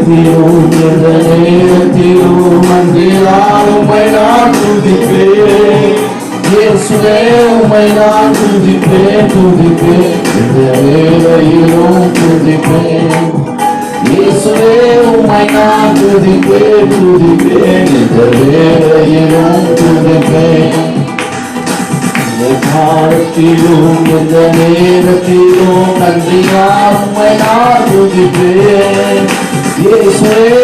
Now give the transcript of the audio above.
எந்த நேரத்திலும் அன்றினால் உம்மை நான் துதிப்பேன். இயேசுவே உம்மை நான் துதிப்பேன் துதிப்பேன், எந்த வேளையிலும் துதிப்பேன். இயேசுவே உம்மை நான் துதிப்பேன் துதிப்பேன், எந்த வேளையிலும் துதிப்பேன். காலத்திலும் எந்த நேரத்திலும் நன்றியால் உம்மை நான் துதிப்பேன். இயேசுவே